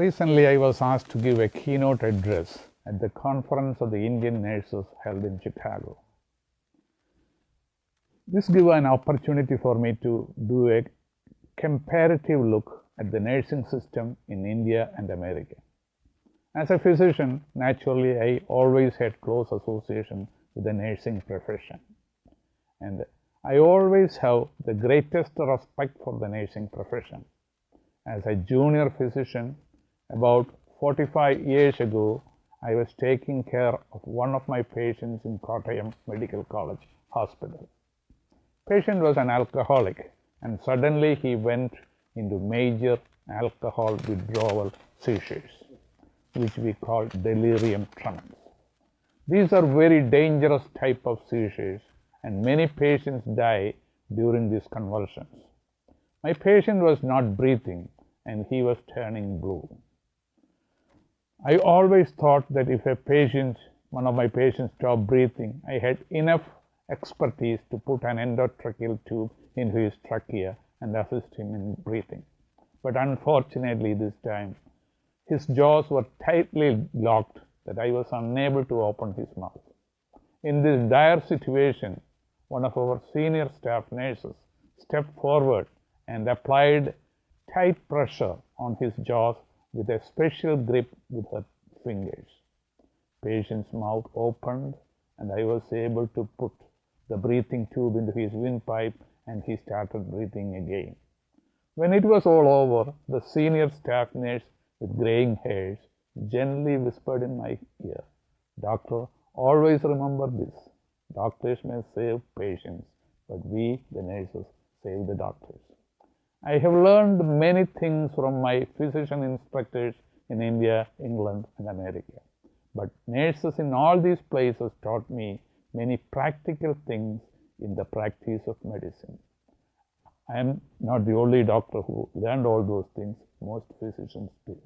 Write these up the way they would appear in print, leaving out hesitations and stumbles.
Recently, I was asked to give a keynote address at the Conference of the Indian Nurses held in Chicago. This gives an opportunity for me to do a comparative look at the nursing system in India and America. As a physician, naturally, I always had close association with the nursing profession. And I always have the greatest respect for the nursing profession. As a junior physician, about 45 years ago, I was taking care of one of my patients in Kottayam Medical College Hospital. Patient was an alcoholic, and suddenly he went into major alcohol withdrawal seizures, which we call delirium tremens. These are very dangerous type of seizures, and many patients die during these convulsions. My patient was not breathing, and he was turning blue. I always thought that if one of my patients stopped breathing, I had enough expertise to put an endotracheal tube into his trachea and assist him in breathing. But unfortunately this time, his jaws were tightly locked that I was unable to open his mouth. In this dire situation, one of our senior staff nurses stepped forward and applied tight pressure on his jaws with a special grip with her fingers. Patient's mouth opened, and I was able to put the breathing tube into his windpipe, and he started breathing again. When it was all over, the senior staff nurse with graying hairs gently whispered in my ear, "Doctor, always remember this. Doctors may save patients, but we, the nurses, save the doctors." I have learned many things from my physician instructors in India, England, and America. But nurses in all these places taught me many practical things in the practice of medicine. I am not the only doctor who learned all those things. Most physicians do.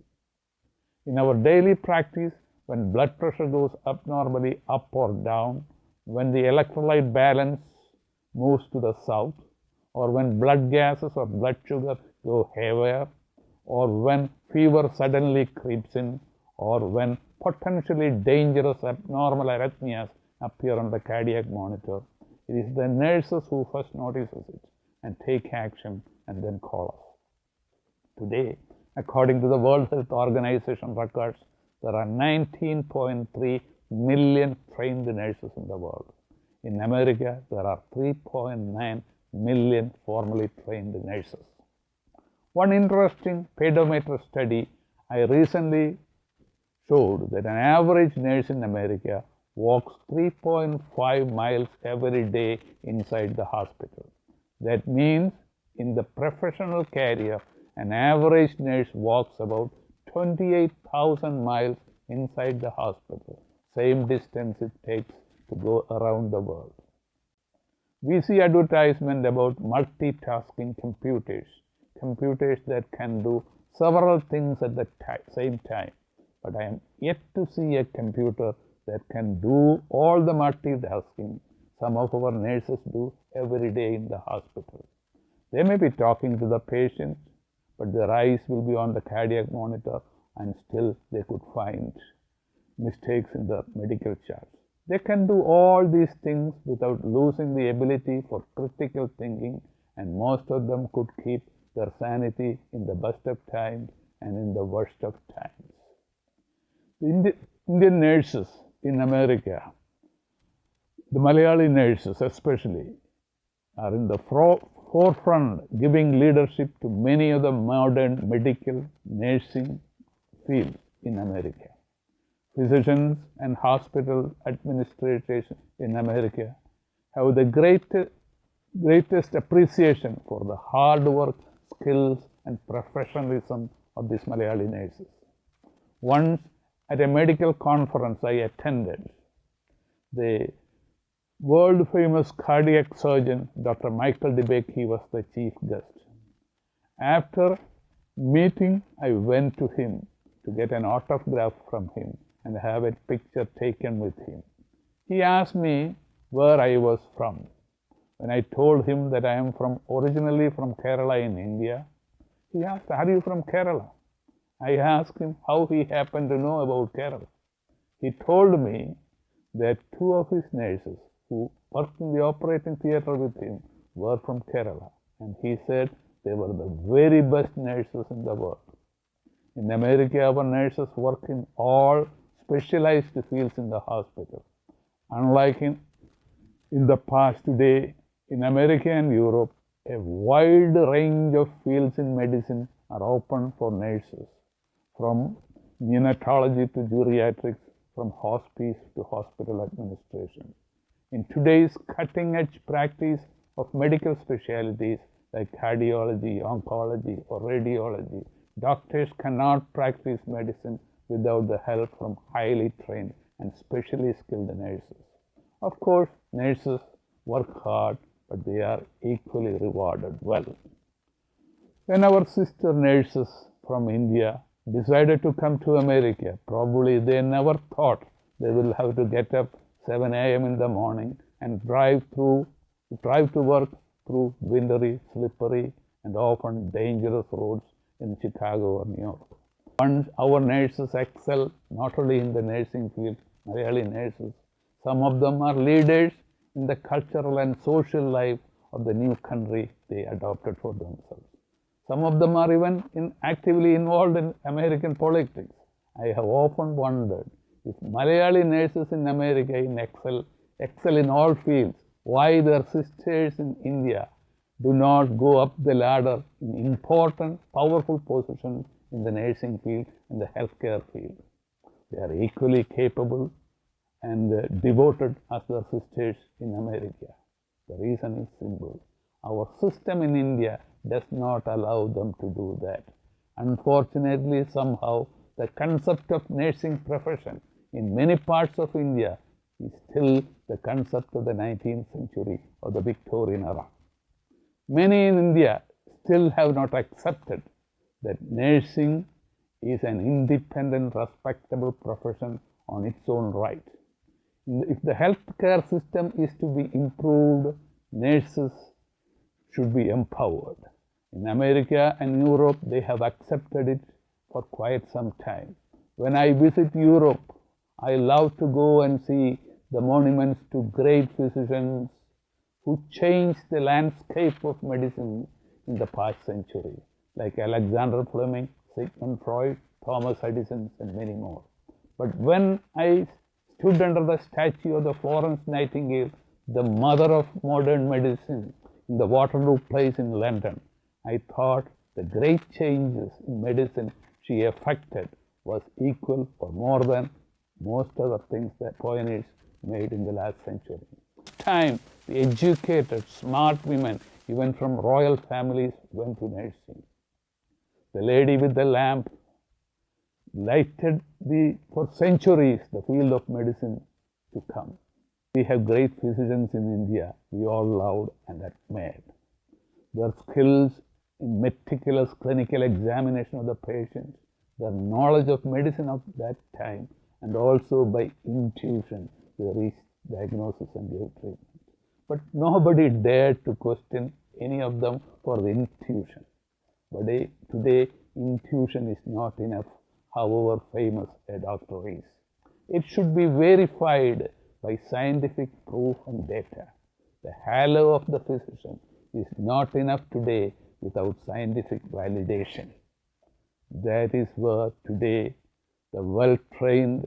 In our daily practice, when blood pressure goes abnormally up or down, when the electrolyte balance moves to the south, or when blood gases or blood sugar go haywire, or when fever suddenly creeps in, or when potentially dangerous abnormal arrhythmias appear on the cardiac monitor, it is the nurses who first notices it and take action and then call us. Today, according to the World Health Organization records, there are 19.3 million trained nurses in the world. In America, there are 3.9 million formally trained nurses. One interesting pedometer study I recently showed that an average nurse in America walks 3.5 miles every day inside the hospital. That means in the professional career, an average nurse walks about 28,000 miles inside the hospital, same distance it takes to go around the world. We see advertisement about multitasking computers that can do several things at the same time. But I am yet to see a computer that can do all the multitasking some of our nurses do every day in the hospital. They may be talking to the patient, but their eyes will be on the cardiac monitor, and still they could find mistakes in the medical charts. They can do all these things without losing the ability for critical thinking, and most of them could keep their sanity in the best of times and in the worst of times. The Indian nurses in America, the Malayali nurses especially, are in the forefront, giving leadership to many of the modern medical nursing fields in America. Physicians and hospital administrators in America have the greatest appreciation for the hard work, skills, and professionalism of these Malayali nurses. Once at a medical conference I attended, the world-famous cardiac surgeon, Dr. Michael DeBakey, was the chief guest. After meeting, I went to him to get an autograph from him and have a picture taken with him. He asked me where I was from. When I told him that I am originally from Kerala in India, he asked, "Are you from Kerala?" I asked him how he happened to know about Kerala. He told me that two of his nurses who worked in the operating theatre with him were from Kerala, and he said they were the very best nurses in the world. In America, our nurses work in all specialized fields in the hospital. Unlike in the past, today, in America and Europe, a wide range of fields in medicine are open for nurses, from neonatology to geriatrics, from hospice to hospital administration. In today's cutting-edge practice of medical specialties like cardiology, oncology, or radiology, doctors cannot practice medicine without the help from highly trained and specially skilled nurses. Of course, nurses work hard, but they are equally rewarded well. When our sister nurses from India decided to come to America, probably they never thought they will have to get up 7 a.m. in the morning and drive to work through windy, slippery, and often dangerous roads in Chicago or New York. Once our nurses excel not only in the nursing field, Malayali nurses, some of them are leaders in the cultural and social life of the new country they adopted for themselves. Some of them are even actively involved in American politics. I have often wondered if Malayali nurses in America excel in all fields, why their sisters in India do not go up the ladder in important, powerful positions in the nursing field and the healthcare field. They are equally capable and devoted as their sisters in America. The reason is simple. Our system in India does not allow them to do that. Unfortunately, somehow, the concept of nursing profession in many parts of India is still the concept of the 19th century or the Victorian era. Many in India still have not accepted that nursing is an independent, respectable profession on its own right. If the healthcare system is to be improved, nurses should be empowered. In America and Europe, they have accepted it for quite some time. When I visit Europe, I love to go and see the monuments to great physicians who changed the landscape of medicine in the past century, like Alexander Fleming, Sigmund Freud, Thomas Edison, and many more. But when I stood under the statue of the Florence Nightingale, the mother of modern medicine, in the Waterloo Place in London, I thought the great changes in medicine she effected was equal or more than most other things that pioneers made in the last century. Time, the educated, smart women, even from royal families, went to nursing. The lady with the lamp lighted for centuries the field of medicine to come. We have great physicians in India we all loved and admired. Their skills in meticulous clinical examination of the patients, their knowledge of medicine of that time, and also by intuition they reached diagnosis and gave treatment. But nobody dared to question any of them for the intuition. But today, intuition is not enough, however famous a doctor is. It should be verified by scientific proof and data. The halo of the physician is not enough today without scientific validation. That is where today the well-trained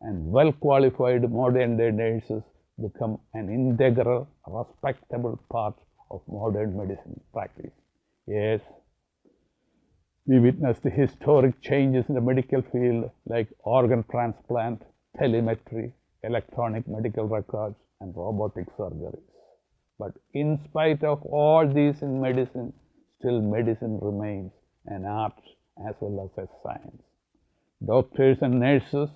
and well-qualified modern-day nurses become an integral, respectable part of modern medicine practice. Yes, we witnessed historic changes in the medical field like organ transplant, telemetry, electronic medical records, and robotic surgeries. But in spite of all these in medicine, still medicine remains an art as well as a science. Doctors and nurses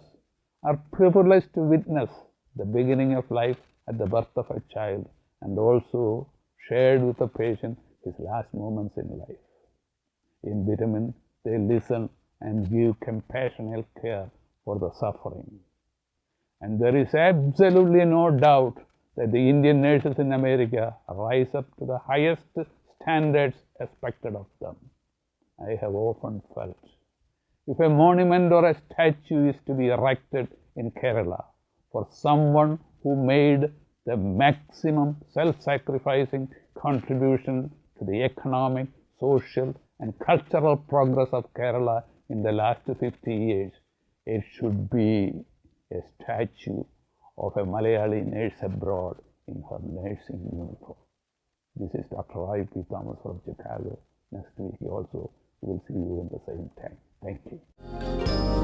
are privileged to witness the beginning of life at the birth of a child and also shared with the patient his last moments in life. In between, they listen and give compassionate care for the suffering. And there is absolutely no doubt that the Indian nurses in America rise up to the highest standards expected of them. I have often felt if a monument or a statue is to be erected in Kerala for someone who made the maximum self-sacrificing contribution to the economic, social, and cultural progress of Kerala in the last 50 years, it should be a statue of a Malayali nurse abroad in her nursing uniform. This is Dr. I.P. Thomas from Chicago. Next week also, we will see you in the same time. Thank you.